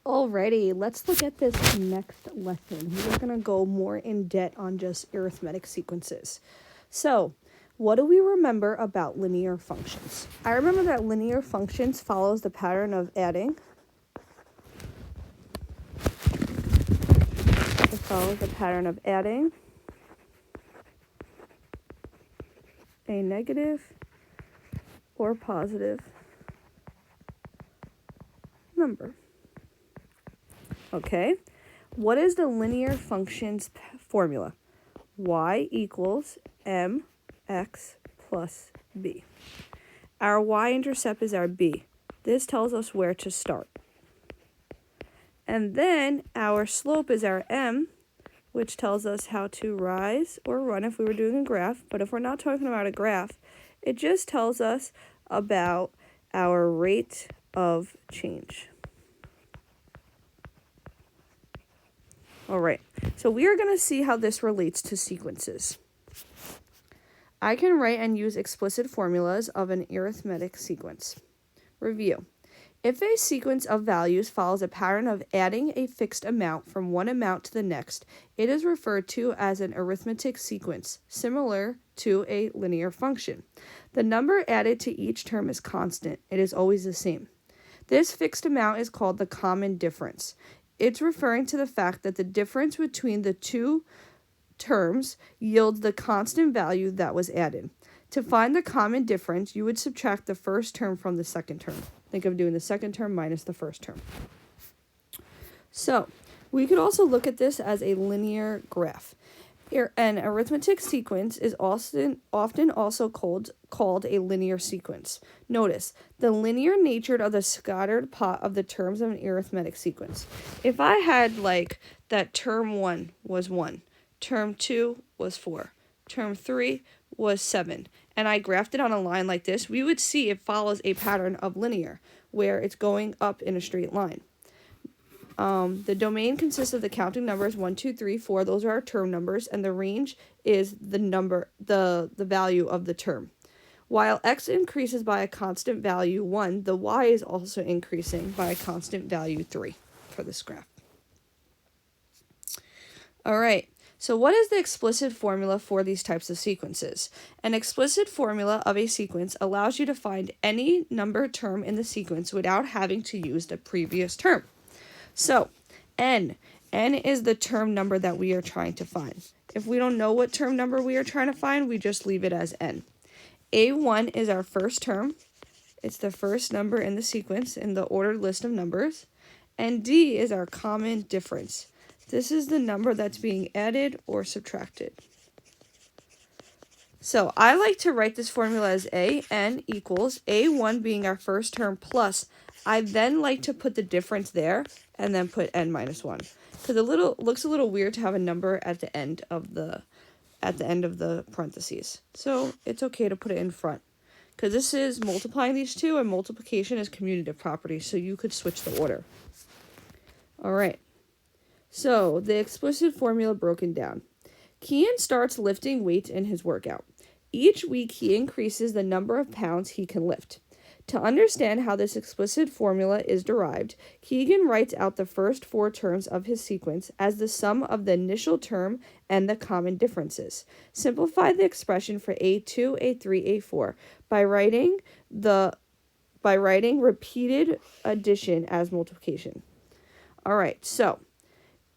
Alrighty, let's look at this next lesson. We're going to go more in depth on just arithmetic sequences. So, what do we remember about linear functions? I remember that linear functions follows the pattern of adding. It follows the pattern of adding a negative or positive number. Okay, what is the linear function's formula? Y equals mx plus b. Our y-intercept is our b. This tells us where to start. And then our slope is our m, which tells us how to rise or run if we were doing a graph. But if we're not talking about a graph, it just tells us about our rate of change. All right, so we are going to see how this relates to sequences. I can write and use explicit formulas of an arithmetic sequence. Review. If a sequence of values follows a pattern of adding a fixed amount from one amount to the next, it is referred to as an arithmetic sequence, similar to a linear function. The number added to each term is constant. It is always the same. This fixed amount is called the common difference. It's referring to the fact that the difference between the two terms yields the constant value that was added. To find the common difference, you would subtract the first term from the second term. Think of doing the second term minus the first term. So, we could also look at this as a linear graph. An arithmetic sequence is often also called a linear sequence. Notice the linear nature of the scattered pot of the terms of an arithmetic sequence. If I had like that term 1 was 1, term 2 was 4, term 3 was 7, and I graphed it on a line like this, we would see it follows a pattern of linear, where it's going up in a straight line. The domain consists of the counting numbers 1, 2, 3, 4. Those are our term numbers, and the range is the value of the term. While x increases by a constant value 1, the y is also increasing by a constant value 3 for this graph. All right. So what is the explicit formula for these types of sequences? An explicit formula of a sequence allows you to find any number term in the sequence without having to use the previous term. So, n is the term number that we are trying to find. If we don't know what term number we are trying to find, we just leave it as n. A1 is our first term. It's the first number in the sequence in the ordered list of numbers. And d is our common difference. This is the number that's being added or subtracted. So I like to write this formula as n equals a1 being our first term plus. I then like to put the difference there and then put n minus 1. Because it looks a little weird to have a number at the end of the parentheses. So it's okay to put it in front. Because this is multiplying these two, and multiplication is commutative property, so you could switch the order. All right. So the explicit formula broken down. Kian starts lifting weights in his workout. Each week he increases the number of pounds he can lift. To understand how this explicit formula is derived, Keegan writes out the first 4 terms of his sequence as the sum of the initial term and the common differences. Simplify the expression for A2, A3, A4 by writing repeated addition as multiplication. All right, so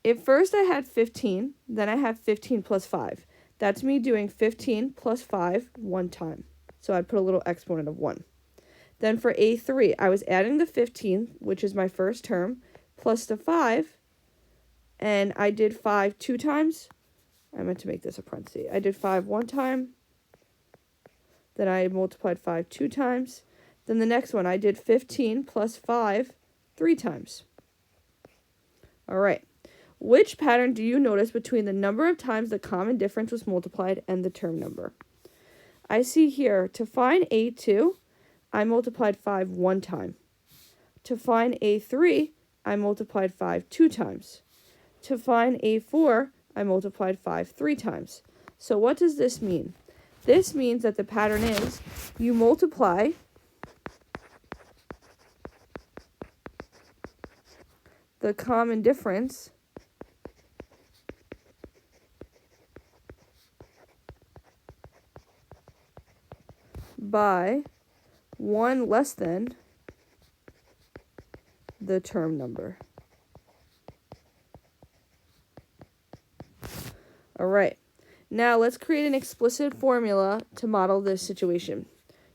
if first I had 15, then I have 15 plus 5. That's me doing 15 plus 5 one time. So I'd put a little exponent of 1. Then for A3, I was adding the 15, which is my first term, plus the 5, and I did 5 2 times. I meant to make this a parenthesis. I did 5 one time, then I multiplied 5 2 times. Then the next one, I did 15 plus 5 3 times. All right. Which pattern do you notice between the number of times the common difference was multiplied and the term number? I see here, to find A2, I multiplied 5 one time. To find A3, I multiplied 5 2 times. To find A4, I multiplied 5 3 times. So what does this mean? This means that the pattern is you multiply the common difference by 1 less than the term number. All right. Now let's create an explicit formula to model this situation.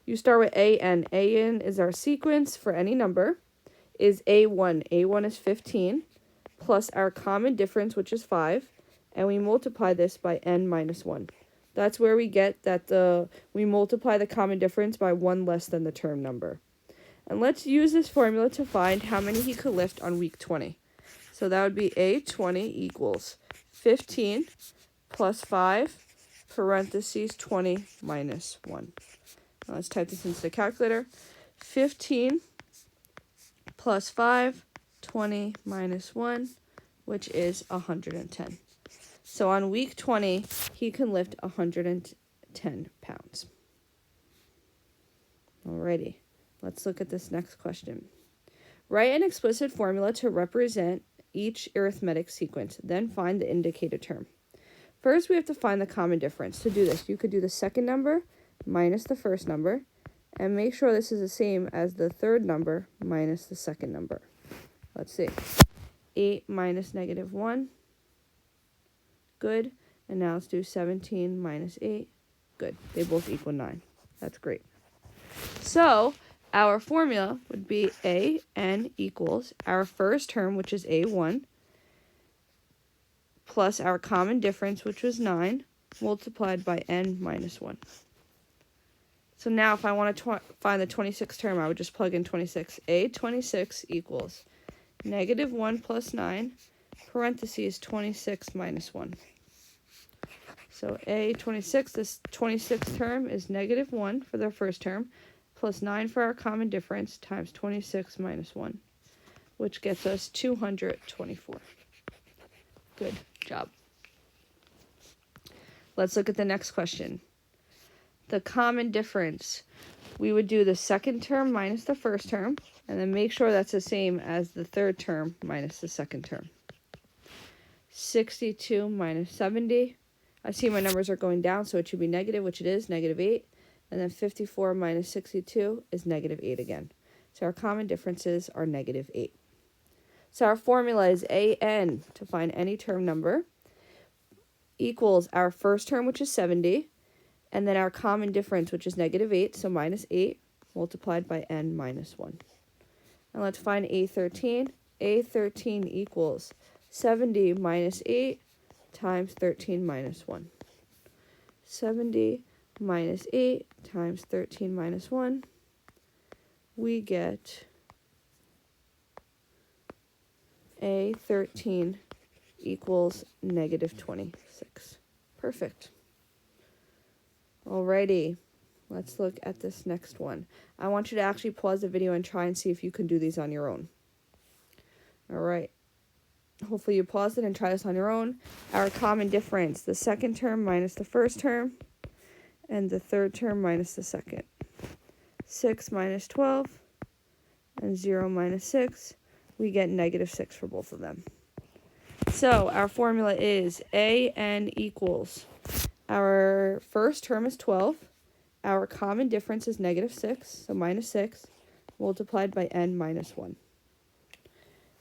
You start with AN. AN is our sequence for any number, is A1. A1 is 15, plus our common difference, which is 5, and we multiply this by n minus 1. That's where we get that we multiply the common difference by 1 less than the term number. And let's use this formula to find how many he could lift on week 20. So that would be A20 equals 15 plus 5, parentheses 20 minus 1. Now let's type this into the calculator. 15 plus 5, 20 minus 1, which is 110. So on week 20, he can lift 110 pounds. Alrighty, let's look at this next question. Write an explicit formula to represent each arithmetic sequence, then find the indicated term. First, we have to find the common difference. To do this, you could do the second number minus the first number, and make sure this is the same as the third number minus the second number. Let's see. 8 minus negative 1. Good. And now let's do 17 minus 8. Good. They both equal 9. That's great. So our formula would be AN equals our first term, which is A1, plus our common difference, which was 9, multiplied by n minus 1. So now if I want to find the 26th term, I would just plug in 26. A26 equals negative 1 plus 9, parentheses 26 minus 1. So A26, this 26th term is negative 1 for the first term, plus 9 for our common difference, times 26 minus 1, which gets us 224. Good job. Let's look at the next question. The common difference. We would do the second term minus the first term, and then make sure that's the same as the third term minus the second term. 62 minus 70. I see my numbers are going down, so it should be negative, which it is, negative 8. And then 54 minus 62 is negative 8 again. So our common differences are negative 8. So our formula is AN to find any term number equals our first term, which is 70, and then our common difference, which is negative 8, so minus 8, multiplied by n minus 1. And let's find A13. A13 equals 70 minus 8 times 13 minus 1. 70 minus 8 times 13 minus 1. We get A13 equals negative 26. Perfect. Alrighty, let's look at this next one. I want you to actually pause the video and try and see if you can do these on your own. Alright, hopefully you paused it and try this on your own. Our common difference, the second term minus the first term, and the third term minus the second. 6 minus 12, and 0 minus 6. We get negative 6 for both of them. So our formula is AN equals, our first term is 12, our common difference is negative 6, so minus 6, multiplied by n minus 1.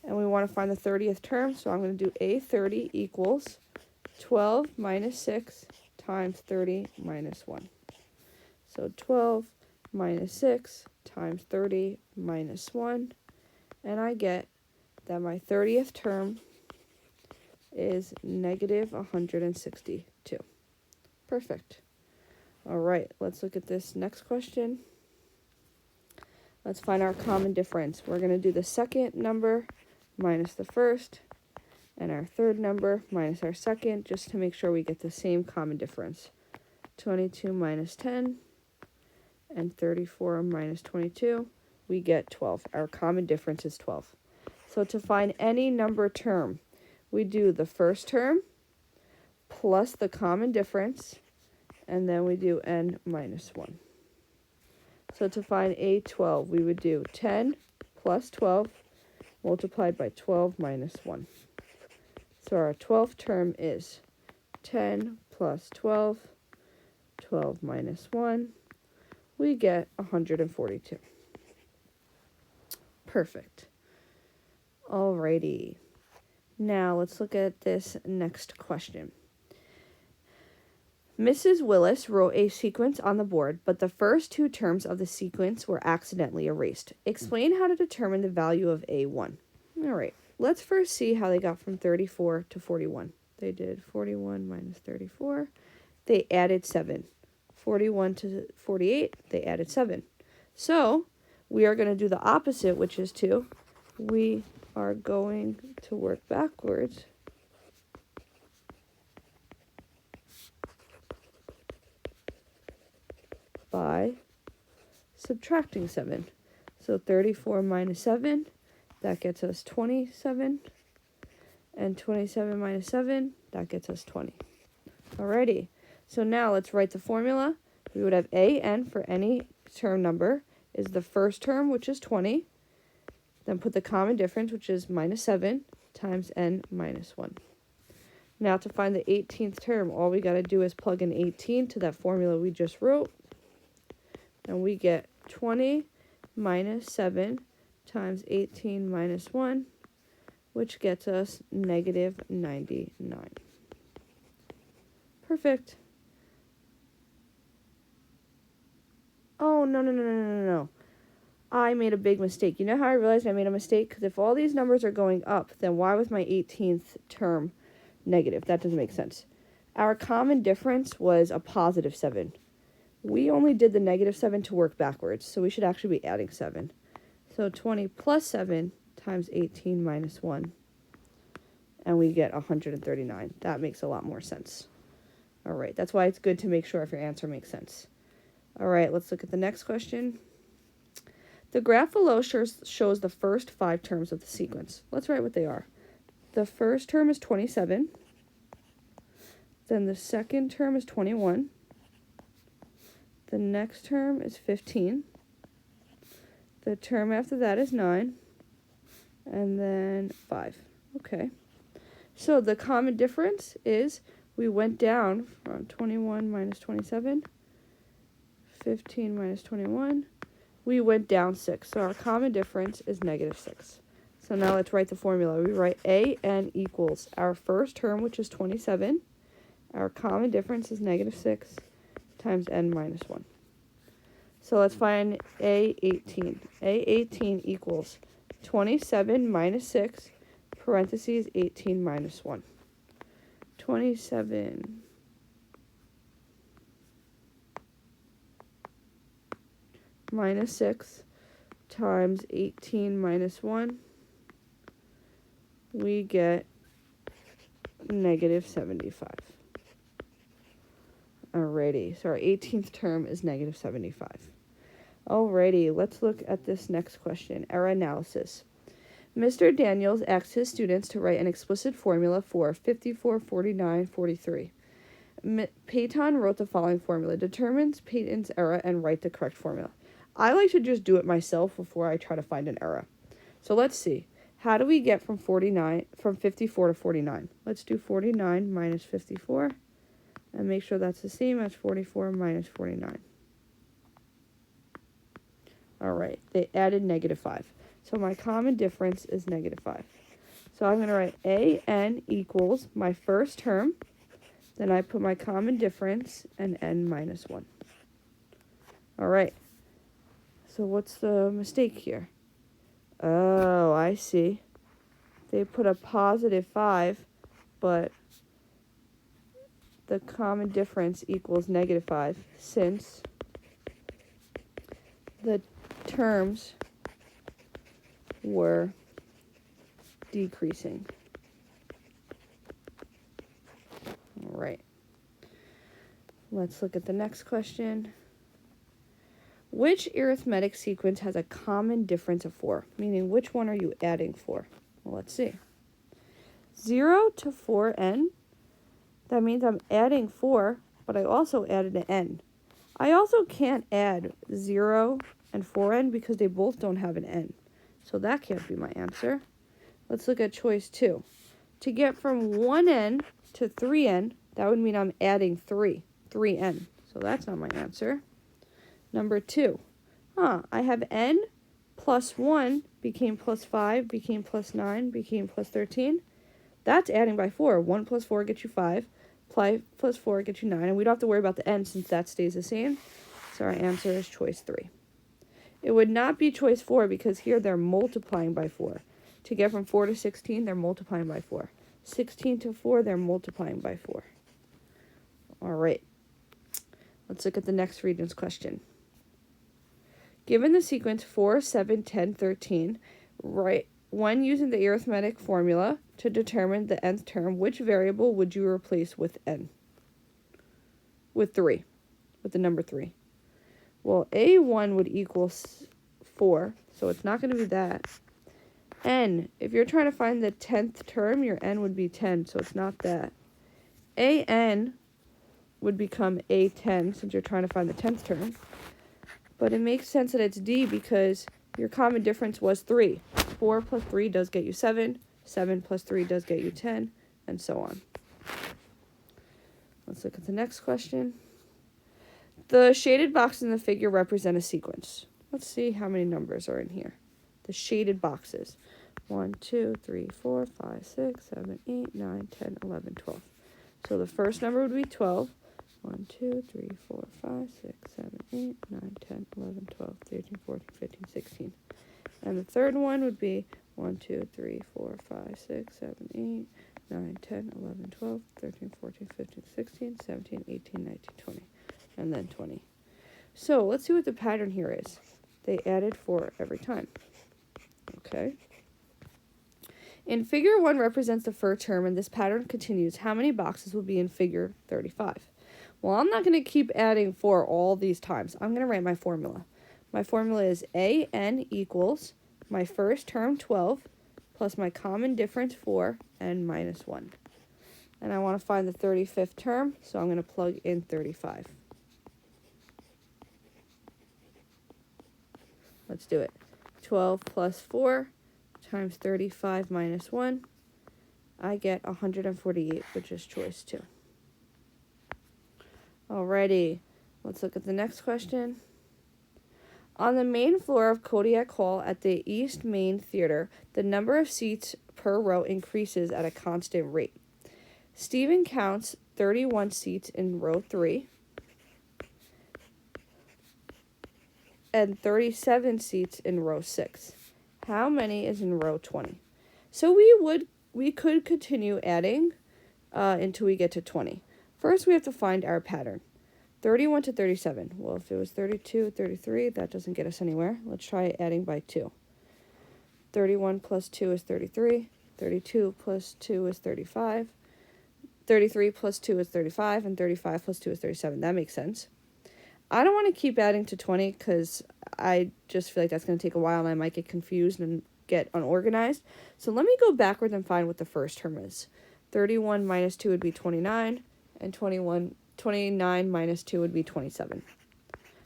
And we want to find the 30th term, so I'm going to do A30 equals 12 minus 6 times 30 minus 1. So 12 minus 6 times 30 minus 1, and I get that my 30th term is negative 162. Perfect. All right, let's look at this next question. Let's find our common difference. We're going to do the second number minus the first, and our third number minus our second, just to make sure we get the same common difference. 22 minus 10, and 34 minus 22, we get 12. Our common difference is 12. So to find any number term, we do the first term plus the common difference, and then we do n minus 1. So to find A12, we would do 10 plus 12 multiplied by 12 minus 1. So our 12th term is 10 plus 12, 12 minus 1. We get 142. Perfect. Alrighty. Now let's look at this next question. Mrs. Willis wrote a sequence on the board, but the first two terms of the sequence were accidentally erased. Explain how to determine the value of A1. All right, let's first see how they got from 34 to 41. They did 41 minus 34. They added 7. 41 to 48, they added 7. So we are going to do the opposite, which is 2. We are going to work backwards. By subtracting 7. So 34 minus 7, that gets us 27. And 27 minus 7, that gets us 20. Alrighty, so now let's write the formula. We would have an for any term number is the first term, which is 20. Then put the common difference, which is minus 7, times n minus 1. Now to find the 18th term, all we got to do is plug in 18 to that formula we just wrote. And we get 20 minus 7 times 18 minus 1, which gets us negative 99. Perfect. Oh, no. I made a big mistake. You know how I realized I made a mistake? Because if all these numbers are going up, then why was my 18th term negative? That doesn't make sense. Our common difference was a positive 7. We only did the negative 7 to work backwards, so we should actually be adding 7. So 20 plus 7 times 18 minus 1, and we get 139. That makes a lot more sense. All right, that's why it's good to make sure if your answer makes sense. All right, let's look at the next question. The graph below shows the first 5 terms of the sequence. Let's write what they are. The first term is 27. Then the second term is 21. The next term is 15. The term after that is 9. And then 5. Okay. So the common difference is we went down from 21 minus 27, 15 minus 21. We went down 6. So our common difference is negative 6. So now let's write the formula. We write an equals our first term, which is 27. Our common difference is negative 6 times n minus 1. So let's find A18. A18 equals 27 minus 6, parentheses 18 minus 1. 27 minus 6 times 18 minus 1. We get negative 75. Alrighty, so our 18th term is negative 75. Alrighty, let's look at this next question, error analysis. Mr. Daniels asked his students to write an explicit formula for 54, 49, 43. Peyton wrote the following formula. Determines Peyton's error and write the correct formula. I like to just do it myself before I try to find an error. So let's see. How do we get from 54 to 49? Let's do 49 minus 54. And make sure that's the same as 44 minus 49. All right, they added negative 5. So my common difference is negative 5. So I'm going to write an equals my first term. Then I put my common difference and n minus 1. All right. So what's the mistake here? Oh, I see. They put a positive 5, but the common difference equals negative 5 since the terms were decreasing. All right. Let's look at the next question. Which arithmetic sequence has a common difference of 4? Meaning, which one are you adding 4? Well, let's see. 0 to 4n. That means I'm adding 4, but I also added an n. I also can't add 0 and 4n because they both don't have an n. So that can't be my answer. Let's look at choice 2. To get from 1n to 3n, that would mean I'm adding 3n. So that's not my answer. Number 2. I have n plus 1 became plus 5, became plus 9, became plus 13. That's adding by 4. 1 plus 4 gets you 5. 5 plus 4 gets you 9. And we don't have to worry about the n since that stays the same. So our answer is choice 3. It would not be choice 4 because here they're multiplying by 4. To get from 4 to 16, they're multiplying by 4. 16 to 4, they're multiplying by 4. All right. Let's look at the next Regents question. Given the sequence 4, 7, 10, 13, write when using the arithmetic formula to determine the nth term, which variable would you replace with n? With 3, with the number 3. Well, a1 would equal 4, so it's not going to be that. N, if you're trying to find the 10th term, your n would be 10, so it's not that. An would become a10 since you're trying to find the 10th term. But it makes sense that it's D because your common difference was 3. 4 plus 3 does get you 7. 7 plus 3 does get you 10, and so on. Let's look at the next question. The shaded boxes in the figure represent a sequence. Let's see how many numbers are in here. The shaded boxes. 1, 2, 3, 4, 5, 6, 7, 8, 9, 10, 11, 12. So the first number would be 12. 1, 2, 3, 4, 5, 6, 7, 8, 9, 10, 11, 12, 13, 14, 15, 16. And the third one would be 1, 2, 3, 4, 5, 6, 7, 8, 9, 10, 11, 12, 13, 14, 15, 16, 17, 18, 19, 20. And then 20. So let's see what the pattern here is. They added 4 every time. Okay. In figure 1 represents the first term, and this pattern continues. How many boxes will be in figure 35? Well, I'm not going to keep adding 4 all these times. I'm going to write my formula. My formula is an equals my first term 12 plus my common difference 4 and minus 1. And I want to find the 35th term, so I'm going to plug in 35. Let's do it. 12 plus 4 times 35 minus 1. I get 148, which is choice 2. Alrighty, let's look at the next question. On the main floor of Kodiak Hall at the East Main Theater, the number of seats per row increases at a constant rate. Stephen counts 31 seats in row 3 and 37 seats in row 6. How many is in row 20? So we could continue adding until we get to 20. First, we have to find our pattern. 31 to 37. Well, if it was 32, 33, that doesn't get us anywhere. Let's try adding by 2. 31 plus 2 is 33. 32 plus 2 is 35. 33 plus 2 is 35. And 35 plus 2 is 37. That makes sense. I don't want to keep adding to 20 because I just feel like that's going to take a while and I might get confused and get unorganized. So let me go backwards and find what the first term is. 31 minus 2 would be 29. And 29 minus 2 would be 27.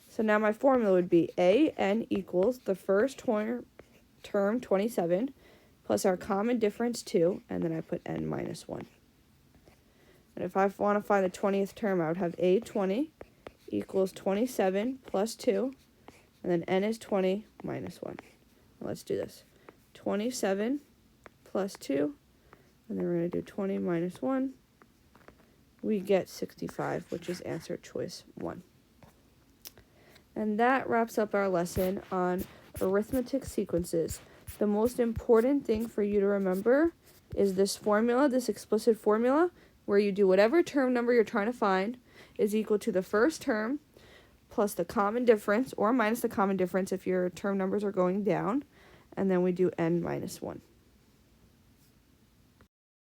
So now my formula would be an equals the first term 27 plus our common difference 2, and then I put n minus 1. And if I want to find the 20th term, I would have a20 equals 27 plus 2, and then n is 20 minus 1. Now let's do this. 27 plus 2, and then we're going to do 20 minus 1. We get 65, which is answer choice 1. And that wraps up our lesson on arithmetic sequences. The most important thing for you to remember is this formula, this explicit formula, where you do whatever term number you're trying to find is equal to the first term plus the common difference, or minus the common difference if your term numbers are going down, and then we do n minus 1.